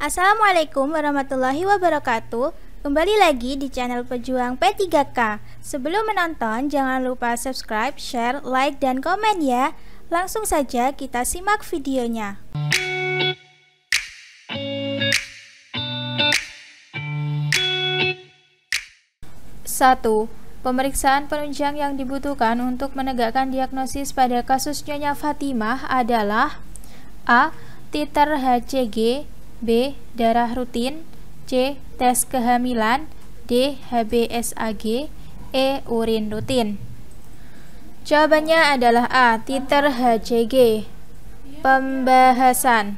Assalamualaikum warahmatullahi wabarakatuh. Kembali lagi di channel Pejuang P3K. Sebelum menonton, jangan lupa subscribe, share, like, dan komen ya. Langsung saja kita simak videonya. 1. Pemeriksaan penunjang yang dibutuhkan untuk menegakkan diagnosis pada kasus Nyonya Fatimah adalah A. Titer HCG, B. Darah rutin, C. Tes kehamilan, D. HbSAg, E. Urin rutin. Jawabannya adalah A. Titer HCG. Pembahasan.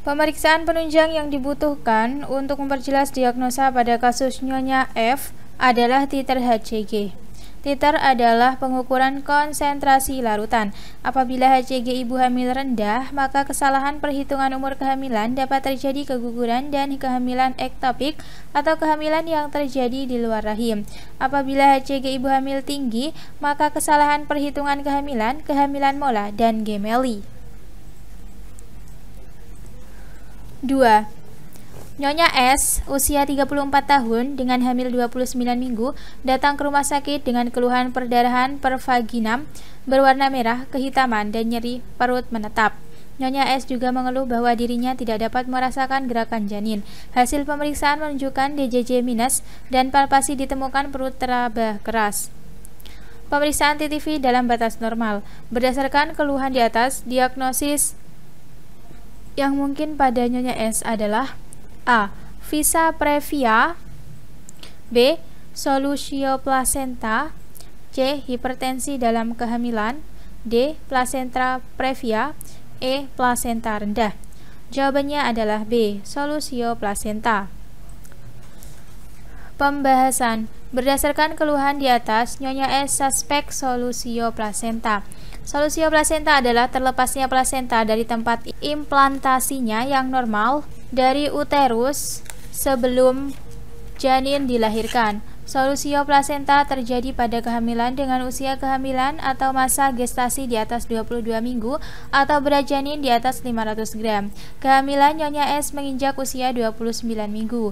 Pemeriksaan penunjang yang dibutuhkan untuk memperjelas diagnosa pada kasus Nyonya F adalah titer HCG. Titer adalah pengukuran konsentrasi larutan. Apabila HCG ibu hamil rendah, maka kesalahan perhitungan umur kehamilan dapat terjadi keguguran dan kehamilan ektopik atau kehamilan yang terjadi di luar rahim. Apabila HCG ibu hamil tinggi, maka kesalahan perhitungan kehamilan, kehamilan mola, dan gemeli. 2. Nyonya S, usia 34 tahun dengan hamil 29 minggu, datang ke rumah sakit dengan keluhan perdarahan per vaginam berwarna merah, kehitaman, dan nyeri perut menetap. Nyonya S juga mengeluh bahwa dirinya tidak dapat merasakan gerakan janin. Hasil pemeriksaan menunjukkan DJJ minus dan palpasi ditemukan perut teraba keras. Pemeriksaan TTV dalam batas normal. Berdasarkan keluhan di atas, diagnosis yang mungkin pada Nyonya S adalah A. Visa previa, B. Solusio placenta, C. Hipertensi dalam kehamilan, D. Placenta previa, E. Placenta rendah. Jawabannya adalah B. Solusio placenta. Pembahasan. Berdasarkan keluhan di atas, Nyonya S suspek solusio placenta. Solusio placenta adalah terlepasnya plasenta dari tempat implantasinya yang normal dari uterus sebelum janin dilahirkan. Solusio placenta terjadi pada kehamilan dengan usia kehamilan atau masa gestasi di atas 22 minggu atau berat janin di atas 500 gram. Kehamilan Nyonya S menginjak usia 29 minggu.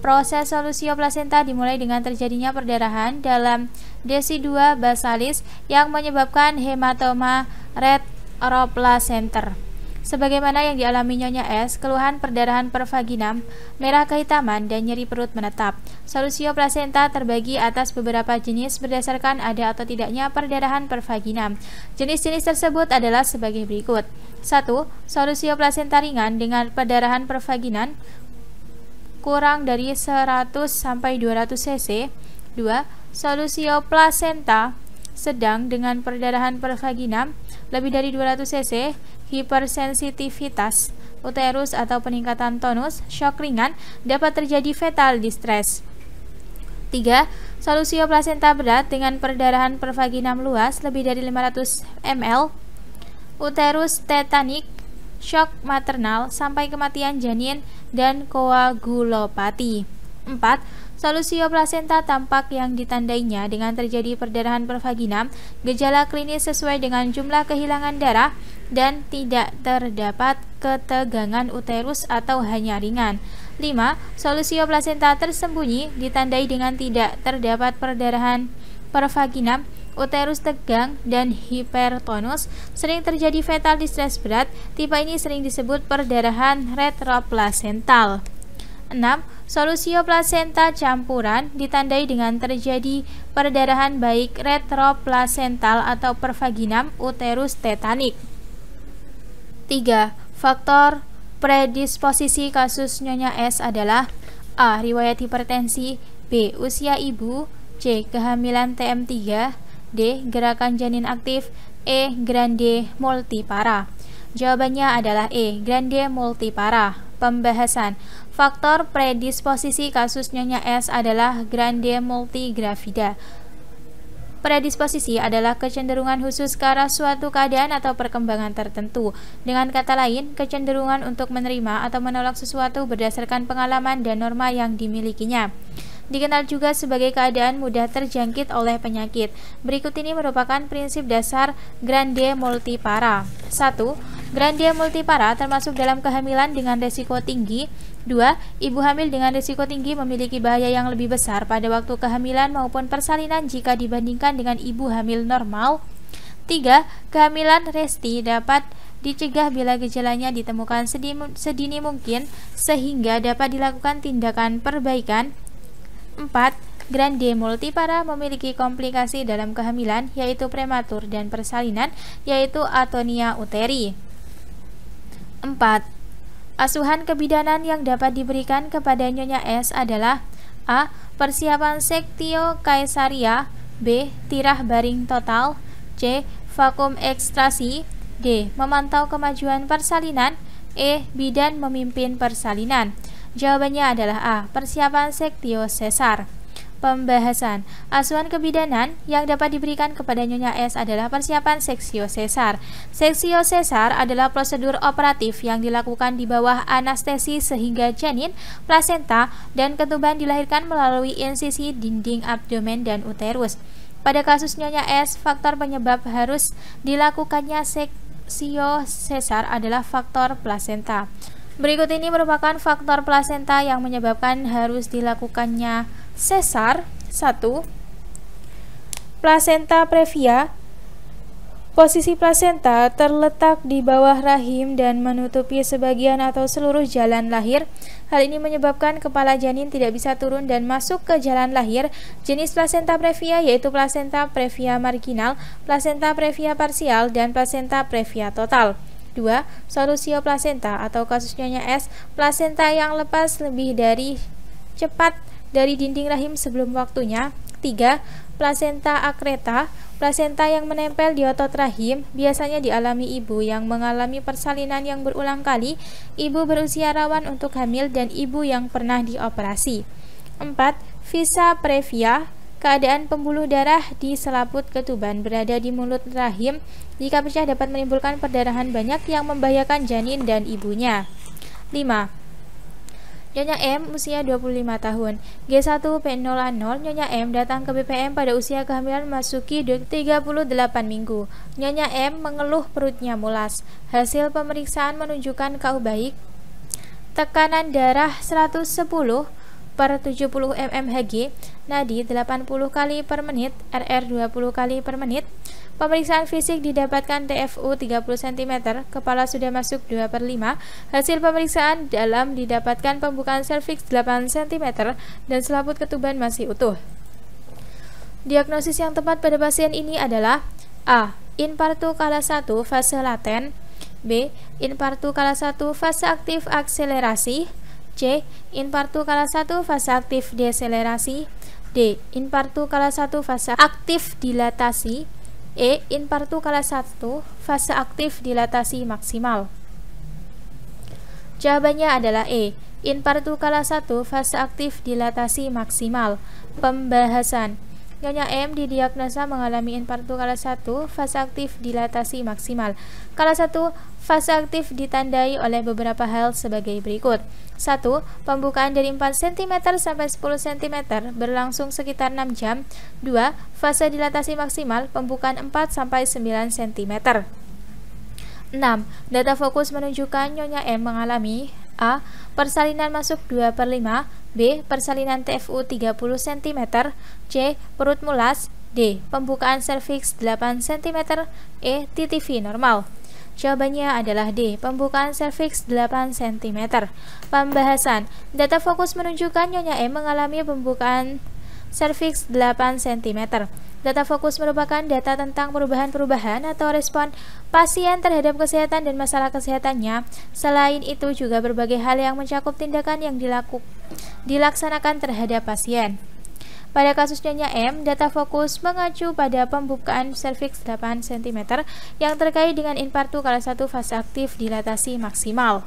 Proses solusio placenta dimulai dengan terjadinya perdarahan dalam desi2 basalis yang menyebabkan hematoma retroplacenter. Sebagaimana yang dialami Nyonya S, keluhan perdarahan per vaginam, merah kehitaman, dan nyeri perut menetap. Solusio placenta terbagi atas beberapa jenis berdasarkan ada atau tidaknya perdarahan per vaginam. Jenis-jenis tersebut adalah sebagai berikut. 1. Solusio placenta ringan dengan perdarahan per vaginam kurang dari 100 sampai 200 cc. 2. Solusio placenta sedang dengan perdarahan per vaginam lebih dari 200 cc, hipersensitivitas uterus atau peningkatan tonus, shock ringan, dapat terjadi fetal distress. 3. Solusio placenta berat dengan perdarahan per vaginam luas lebih dari 500 ml, uterus tetanik, shock maternal sampai kematian janin, dan koagulopati. 4. Solusio placenta tampak yang ditandainya dengan terjadi perdarahan per vaginam, gejala klinis sesuai dengan jumlah kehilangan darah, dan tidak terdapat ketegangan uterus atau hanya ringan. 5. Solusio placenta tersembunyi ditandai dengan tidak terdapat perdarahan per vaginam, uterus tegang, dan hipertonus, sering terjadi fetal distress berat. Tipe ini sering disebut perdarahan retroplacental. 6. Solusio placenta campuran ditandai dengan terjadi perdarahan baik retroplacental atau per vaginam, uterus tetanik. 3. Faktor predisposisi kasus Nyonya S adalah A. Riwayat hipertensi, B. Usia ibu, C. Kehamilan TM3, D. Gerakan janin aktif, E. Grande multipara. Jawabannya adalah E. Grande multipara. Pembahasan. Faktor predisposisi kasus Nyonya S adalah grande multigravida. Predisposisi adalah kecenderungan khusus ke arah suatu keadaan atau perkembangan tertentu. Dengan kata lain, kecenderungan untuk menerima atau menolak sesuatu berdasarkan pengalaman dan norma yang dimilikinya. Dikenal juga sebagai keadaan mudah terjangkit oleh penyakit. Berikut ini merupakan prinsip dasar grande multipara. 1. Grande multipara termasuk dalam kehamilan dengan resiko tinggi. 2. Ibu hamil dengan risiko tinggi memiliki bahaya yang lebih besar pada waktu kehamilan maupun persalinan jika dibandingkan dengan ibu hamil normal. 3. Kehamilan resti dapat dicegah bila gejalanya ditemukan sedini mungkin sehingga dapat dilakukan tindakan perbaikan. 4. Grande multipara memiliki komplikasi dalam kehamilan yaitu prematur dan persalinan yaitu atonia uteri. 4. Asuhan kebidanan yang dapat diberikan kepada Nyonya S adalah A. Persiapan sektio kaisaria, B. Tirah baring total, C. Vakum ekstrasi, D. Memantau kemajuan persalinan, E. Bidan memimpin persalinan. Jawabannya adalah A. Persiapan sektio sesar. Pembahasan. Asuhan kebidanan yang dapat diberikan kepada Nyonya S adalah persiapan seksio sesar. Seksio sesar adalah prosedur operatif yang dilakukan di bawah anestesi sehingga janin, plasenta, dan ketuban dilahirkan melalui insisi dinding abdomen dan uterus. Pada kasus Nyonya S, faktor penyebab harus dilakukannya seksio sesar adalah faktor plasenta. Berikut ini merupakan faktor plasenta yang menyebabkan harus dilakukannya sesar. 1. Plasenta previa. Posisi plasenta terletak di bawah rahim dan menutupi sebagian atau seluruh jalan lahir. Hal ini menyebabkan kepala janin tidak bisa turun dan masuk ke jalan lahir. Jenis plasenta previa yaitu plasenta previa marginal, plasenta previa parsial, dan plasenta previa total. 2. Solusio plasenta atau kasus Nyonya S, plasenta yang lepas lebih dari cepat dari dinding rahim sebelum waktunya. 3. Plasenta akreta, plasenta yang menempel di otot rahim, biasanya dialami ibu yang mengalami persalinan yang berulang kali, ibu berusia rawan untuk hamil, dan ibu yang pernah dioperasi. 4. Visa previa, keadaan pembuluh darah di selaput ketuban berada di mulut rahim. Jika pecah dapat menimbulkan perdarahan banyak yang membahayakan janin dan ibunya. 5. Nyonya M usia 25 tahun, G1P0A0. Nyonya M datang ke BPM pada usia kehamilan memasuki 38 minggu. Nyonya M mengeluh perutnya mulas. Hasil pemeriksaan menunjukkan KU baik. Tekanan darah 110/70 mmHg, nadi 80 kali per menit, RR 20 kali per menit. Pemeriksaan fisik didapatkan TFU 30 cm, kepala sudah masuk 2/5. Hasil pemeriksaan dalam didapatkan pembukaan serviks 8 cm dan selaput ketuban masih utuh. Diagnosis yang tepat pada pasien ini adalah A. Infartu kala 1 fase laten, B. Infartu kala 1 fase aktif akselerasi, C. Infartu kala 1 fase aktif deselerasi, D. Infartu kala 1 fase aktif dilatasi, E. Infartu kala 1 fase aktif dilatasi maksimal. Jawabannya adalah E. Infartu kala 1 fase aktif dilatasi maksimal. Pembahasan. Nyonya M didiagnosa mengalami infartu kala 1 fase aktif dilatasi maksimal. Kala 1 fase aktif ditandai oleh beberapa hal sebagai berikut. 1. Pembukaan dari 4 cm sampai 10 cm berlangsung sekitar 6 jam. 2. Fase dilatasi maksimal, pembukaan 4 sampai 9 cm. 6. Data fokus menunjukkan Nyonya M mengalami A. Persalinan masuk 2/5, B. Persalinan TFU 30 cm, C. Perut mulas, D. Pembukaan serviks 8 cm, E. TTV normal. Jawabannya adalah D. Pembukaan serviks 8 cm. Pembahasan. Data fokus menunjukkan Nyonya M mengalami pembukaan serviks 8 cm. Data fokus merupakan data tentang perubahan-perubahan atau respon pasien terhadap kesehatan dan masalah kesehatannya. Selain itu juga berbagai hal yang mencakup tindakan yang dilaksanakan terhadap pasien. Pada kasus Nyonya M, data fokus mengacu pada pembukaan serviks 8 cm yang terkait dengan infartu kala 1 fase aktif dilatasi maksimal.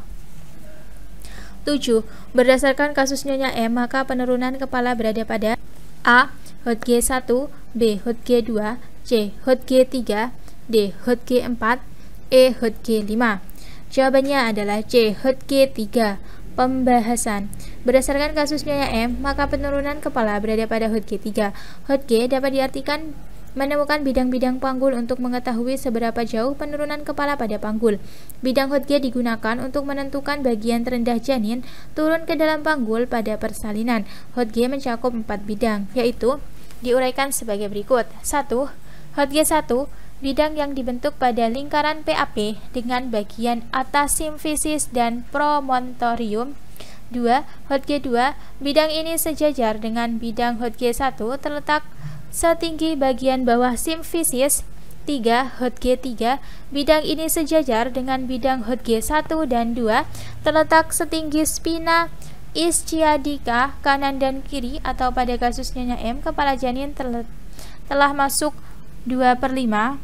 7. Berdasarkan kasus Nyonya M, maka penurunan kepala berada pada A. HOT G1, B. HOT G2, C. HOT G3, D. HOT G4, E. HOT G5. Jawabannya adalah C. HOT G3. Pembahasan. Berdasarkan kasus Nyonya M, maka penurunan kepala berada pada HOT G3. HOT G dapat diartikan Menemukan bidang-bidang panggul untuk mengetahui seberapa jauh penurunan kepala pada panggul. Bidang Hotge digunakan untuk menentukan bagian terendah janin turun ke dalam panggul pada persalinan. Hotge mencakup 4 bidang, yaitu diuraikan sebagai berikut. 1. Hotge 1, bidang yang dibentuk pada lingkaran PAP dengan bagian atas simfisis dan promontorium. 2. Hotge 2, bidang ini sejajar dengan bidang Hotge 1 terletak setinggi bagian bawah simfisis. 3. Hotge 3, bidang ini sejajar dengan bidang Hotge 1 dan 2 terletak setinggi spina ischiadica kanan dan kiri, atau pada kasus Nyonya M, kepala janin telah masuk 2/5.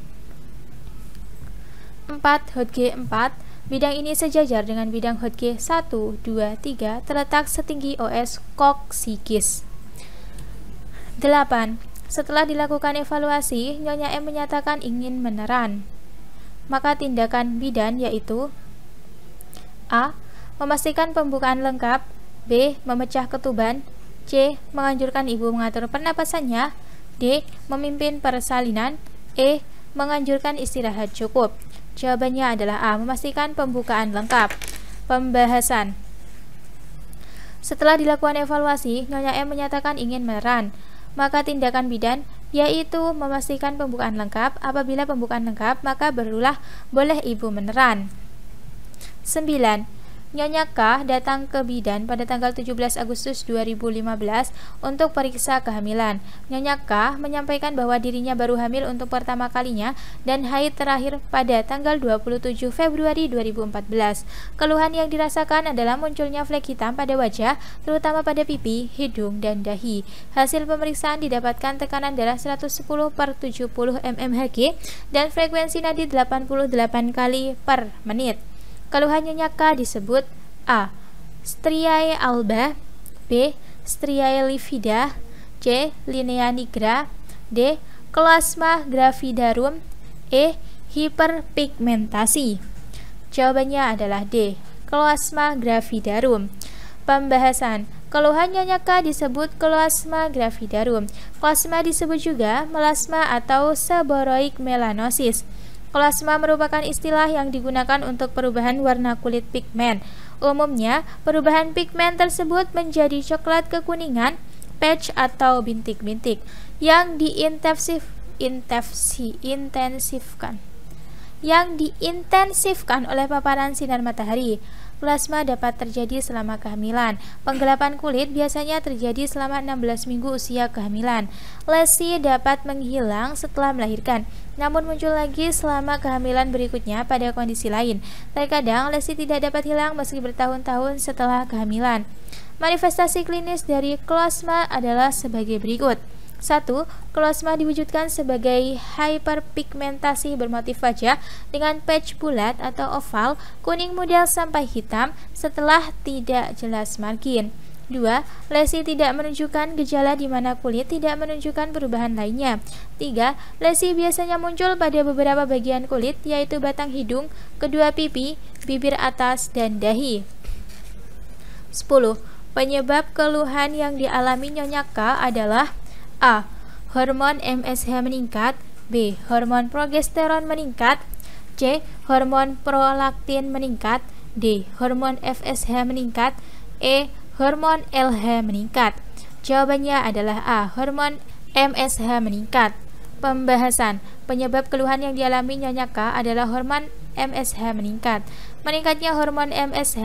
4. Hotge 4, bidang ini sejajar dengan bidang Hotge 1, 2, 3 terletak setinggi OS coccygeus. 8. Setelah dilakukan evaluasi, Nyonya M menyatakan ingin meneran. Maka tindakan bidan yaitu: A. Memastikan pembukaan lengkap. B. Memecah ketuban. C. Menganjurkan ibu mengatur pernapasannya. D. Memimpin persalinan. E. Menganjurkan istirahat cukup. Jawabannya adalah A. Memastikan pembukaan lengkap. Pembahasan. Setelah dilakukan evaluasi, Nyonya M menyatakan ingin meneran. Maka tindakan bidan yaitu memastikan pembukaan lengkap. Apabila pembukaan lengkap, maka barulah boleh ibu meneran. 9. Nyonya K datang ke bidan pada tanggal 17 Agustus 2015 untuk periksa kehamilan. Nyonya K menyampaikan bahwa dirinya baru hamil untuk pertama kalinya dan haid terakhir pada tanggal 27 Februari 2014. Keluhan yang dirasakan adalah munculnya flek hitam pada wajah, terutama pada pipi, hidung, dan dahi. Hasil pemeriksaan didapatkan tekanan darah 110/70 mmHg dan frekuensi nadi 88 kali per menit. Keluhan Nyonya K disebut: A. Striae alba. B. Striae livida. C. Linea nigra. D. Chloasma gravidarum. E. Hiperpigmentasi. Jawabannya adalah D. Chloasma gravidarum. Pembahasan. Keluhan Nyonya K disebut chloasma gravidarum. Chloasma disebut juga melasma atau seborrheic melanosis. Chloasma merupakan istilah yang digunakan untuk perubahan warna kulit pigmen. Umumnya, perubahan pigmen tersebut menjadi coklat kekuningan, patch atau bintik-bintik yang diintensifkan oleh paparan sinar matahari. Plasma dapat terjadi selama kehamilan. Penggelapan kulit biasanya terjadi selama 16 minggu usia kehamilan. Lesi dapat menghilang setelah melahirkan, namun muncul lagi selama kehamilan berikutnya pada kondisi lain. Terkadang lesi tidak dapat hilang meski bertahun-tahun setelah kehamilan. Manifestasi klinis dari chloasma adalah sebagai berikut. 1. Chloasma diwujudkan sebagai hyperpigmentasi bermotif wajah dengan patch bulat atau oval, kuning model sampai hitam setelah tidak jelas margin. 2. Lesi tidak menunjukkan gejala di mana kulit tidak menunjukkan perubahan lainnya. 3. Lesi biasanya muncul pada beberapa bagian kulit, yaitu batang hidung, kedua pipi, bibir atas, dan dahi. 10. Penyebab keluhan yang dialami Nyonya K adalah: A. Hormon MSH meningkat. B. Hormon progesteron meningkat. C. Hormon prolaktin meningkat. D. Hormon FSH meningkat. E. Hormon LH meningkat. Jawabannya adalah A. Hormon MSH meningkat. Pembahasan. Penyebab keluhan yang dialami Nyonya K adalah hormon MSH meningkat. Meningkatnya hormon MSH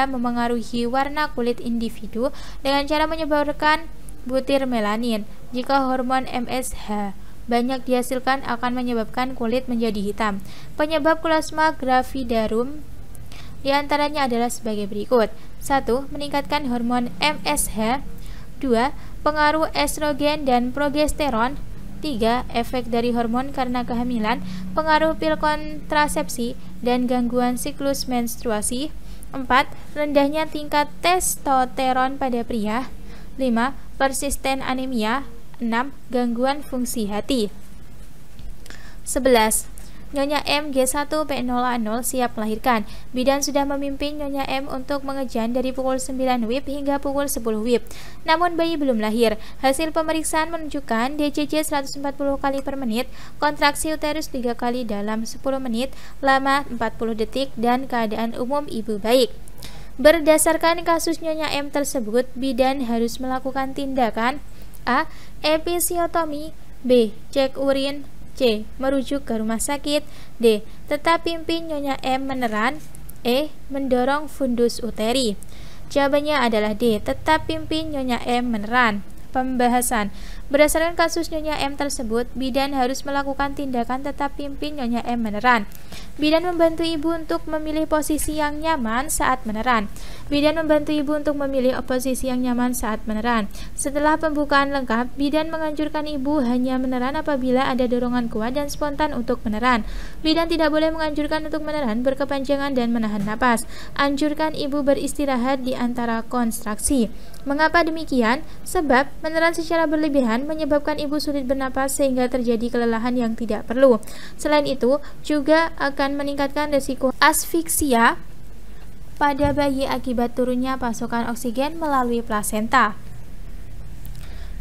memengaruhi warna kulit individu dengan cara menyebarkan butir melanin. Jika hormon MSH banyak dihasilkan akan menyebabkan kulit menjadi hitam. Penyebab chloasma gravidarum diantaranya adalah sebagai berikut. 1. Meningkatkan hormon MSH. 2. Pengaruh estrogen dan progesteron. 3. Efek dari hormon karena kehamilan, pengaruh pil kontrasepsi, dan gangguan siklus menstruasi. 4. Rendahnya tingkat testosteron pada pria. 5. Persisten anemia. 6. Gangguan fungsi hati. 11. Nyonya M G1P0A0 siap melahirkan. Bidan sudah memimpin Nyonya M untuk mengejan dari pukul 9 WIB hingga pukul 10 WIB. Namun bayi belum lahir. Hasil pemeriksaan menunjukkan DCJ 140 kali per menit, kontraksi uterus 3 kali dalam 10 menit, lama 40 detik, dan keadaan umum ibu baik. Berdasarkan kasus Nyonya M tersebut, bidan harus melakukan tindakan A. Episiotomi, B. Cek urin, C. Merujuk ke rumah sakit, D. Tetap pimpin Nyonya M meneran, E. Mendorong fundus uteri. Jawabannya adalah D. Tetap pimpin Nyonya M meneran. Pembahasan. Berdasarkan kasus Nyonya M tersebut, bidan harus melakukan tindakan tetap pimpin Nyonya M meneran. Bidan membantu ibu untuk memilih posisi yang nyaman saat meneran. Bidan membantu ibu untuk memilih posisi yang nyaman saat meneran. Setelah pembukaan lengkap, bidan menganjurkan ibu hanya meneran apabila ada dorongan kuat dan spontan untuk meneran. Bidan tidak boleh menganjurkan untuk meneran berkepanjangan dan menahan napas. Anjurkan ibu beristirahat di antara kontraksi. Mengapa demikian? Sebab meneran secara berlebihan menyebabkan ibu sulit bernapas sehingga terjadi kelelahan yang tidak perlu. Selain itu, juga akan meningkatkan risiko asfiksia pada bayi akibat turunnya pasokan oksigen melalui plasenta.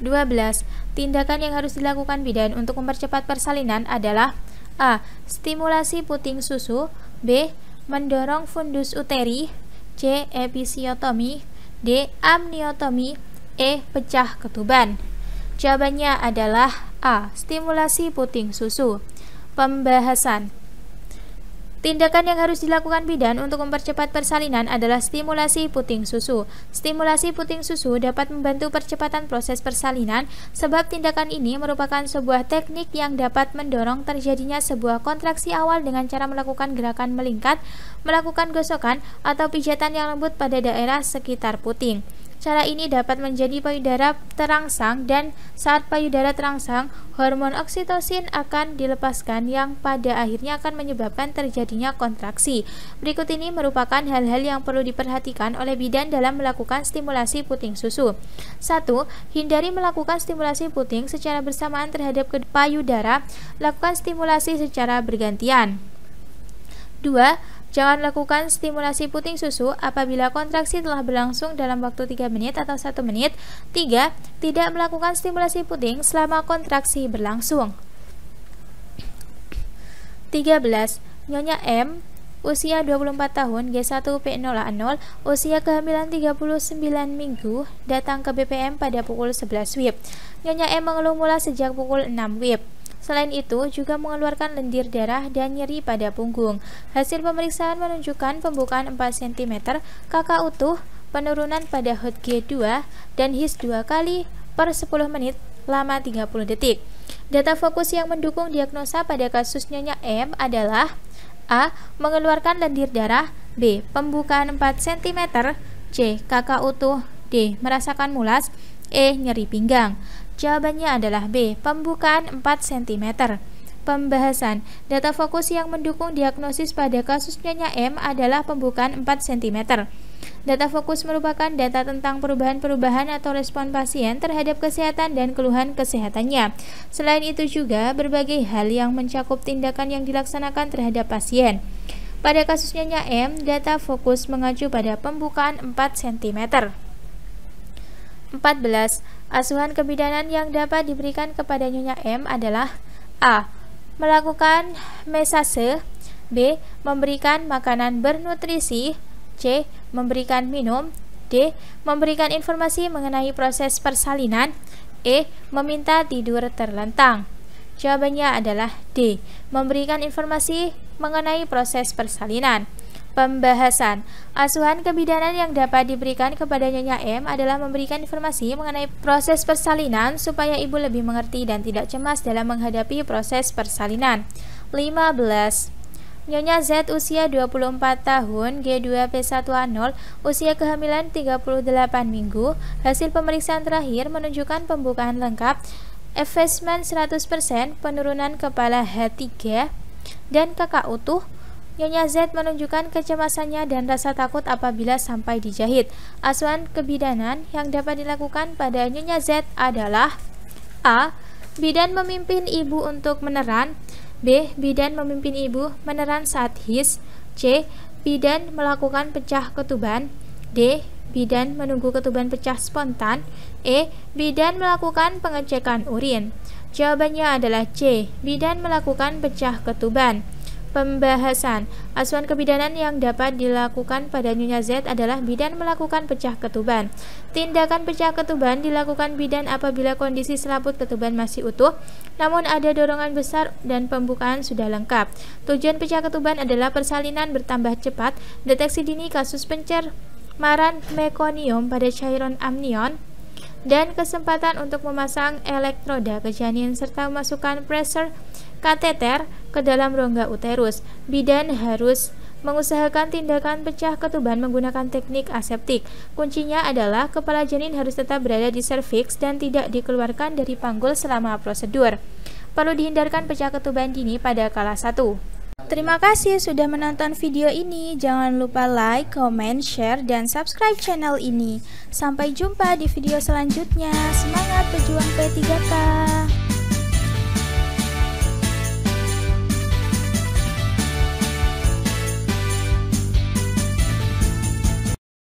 12. Tindakan yang harus dilakukan bidan untuk mempercepat persalinan adalah A. Stimulasi puting susu, B. Mendorong fundus uteri, C. Episiotomi, D. Amniotomi, E. Pecah ketuban. Jawabannya adalah A. Stimulasi puting susu. Pembahasan. Tindakan yang harus dilakukan bidan untuk mempercepat persalinan adalah stimulasi puting susu. Stimulasi puting susu dapat membantu percepatan proses persalinan sebab tindakan ini merupakan sebuah teknik yang dapat mendorong terjadinya sebuah kontraksi awal dengan cara melakukan gerakan melingkar, melakukan gosokan atau pijatan yang lembut pada daerah sekitar puting. Cara ini dapat menjadi payudara terangsang dan saat payudara terangsang, hormon oksitosin akan dilepaskan yang pada akhirnya akan menyebabkan terjadinya kontraksi. Berikut ini merupakan hal-hal yang perlu diperhatikan oleh bidan dalam melakukan stimulasi puting susu. 1. Hindari melakukan stimulasi puting secara bersamaan terhadap payudara. Lakukan stimulasi secara bergantian. 2. Jangan lakukan stimulasi puting susu apabila kontraksi telah berlangsung dalam waktu 3 menit atau 1 menit. 3. Tidak melakukan stimulasi puting selama kontraksi berlangsung. 13. Nyonya M, usia 24 tahun, G1P0A0, usia kehamilan 39 minggu, datang ke BPM pada pukul 11 WIB. Nyonya M mengeluh mula sejak pukul 6 WIB. Selain itu, juga mengeluarkan lendir darah dan nyeri pada punggung. Hasil pemeriksaan menunjukkan pembukaan 4 cm, kakak utuh, penurunan pada HOT G2, dan HIS 2 kali per 10 menit, lama 30 detik. Data fokus yang mendukung diagnosa pada kasus Nyonya M adalah A. Mengeluarkan lendir darah, B. Pembukaan 4 cm, C. Kakak utuh, D. Merasakan mulas, E. Nyeri pinggang. Jawabannya adalah B. Pembukaan 4 cm. Pembahasan. Data fokus yang mendukung diagnosis pada kasus Nyonya M adalah pembukaan 4 cm. Data fokus merupakan data tentang perubahan-perubahan atau respon pasien terhadap kesehatan dan keluhan kesehatannya. Selain itu juga berbagai hal yang mencakup tindakan yang dilaksanakan terhadap pasien. Pada kasus Nyonya M, data fokus mengacu pada pembukaan 4 cm. 14. Asuhan kebidanan yang dapat diberikan kepada Nyonya M adalah A. Melakukan mesase, B. Memberikan makanan bernutrisi, C. Memberikan minum, D. Memberikan informasi mengenai proses persalinan, E. Meminta tidur terlentang. Jawabannya adalah D. Memberikan informasi mengenai proses persalinan. Pembahasan. Asuhan kebidanan yang dapat diberikan kepada Nyonya M adalah memberikan informasi mengenai proses persalinan supaya ibu lebih mengerti dan tidak cemas dalam menghadapi proses persalinan. 15. Nyonya Z usia 24 tahun, G2P1A0, usia kehamilan 38 minggu. Hasil pemeriksaan terakhir menunjukkan pembukaan lengkap, effacement 100%, penurunan kepala H3, dan kakak utuh. Nyonya Z menunjukkan kecemasannya dan rasa takut apabila sampai dijahit. Asuhan kebidanan yang dapat dilakukan pada Nyonya Z adalah A. Bidan memimpin ibu untuk meneran, B. Bidan memimpin ibu meneran saat his. C. Bidan melakukan pecah ketuban. D. Bidan menunggu ketuban pecah spontan. E. Bidan melakukan pengecekan urin. Jawabannya adalah C. Bidan melakukan pecah ketuban. Pembahasan. Asuhan kebidanan yang dapat dilakukan pada Nyonya Z adalah bidan melakukan pecah ketuban. Tindakan pecah ketuban dilakukan bidan apabila kondisi selaput ketuban masih utuh, namun ada dorongan besar dan pembukaan sudah lengkap. Tujuan pecah ketuban adalah persalinan bertambah cepat, deteksi dini kasus pencemaran mekonium pada cairan amnion, dan kesempatan untuk memasang elektroda ke janin serta memasukkan pressure kateter ke dalam rongga uterus. Bidan harus mengusahakan tindakan pecah ketuban menggunakan teknik aseptik. Kuncinya adalah kepala janin harus tetap berada di serviks dan tidak dikeluarkan dari panggul selama prosedur. Perlu dihindarkan pecah ketuban dini pada kala 1. Terima kasih sudah menonton video ini. Jangan lupa like, comment, share, dan subscribe channel ini. Sampai jumpa di video selanjutnya. Semangat pejuang P3K.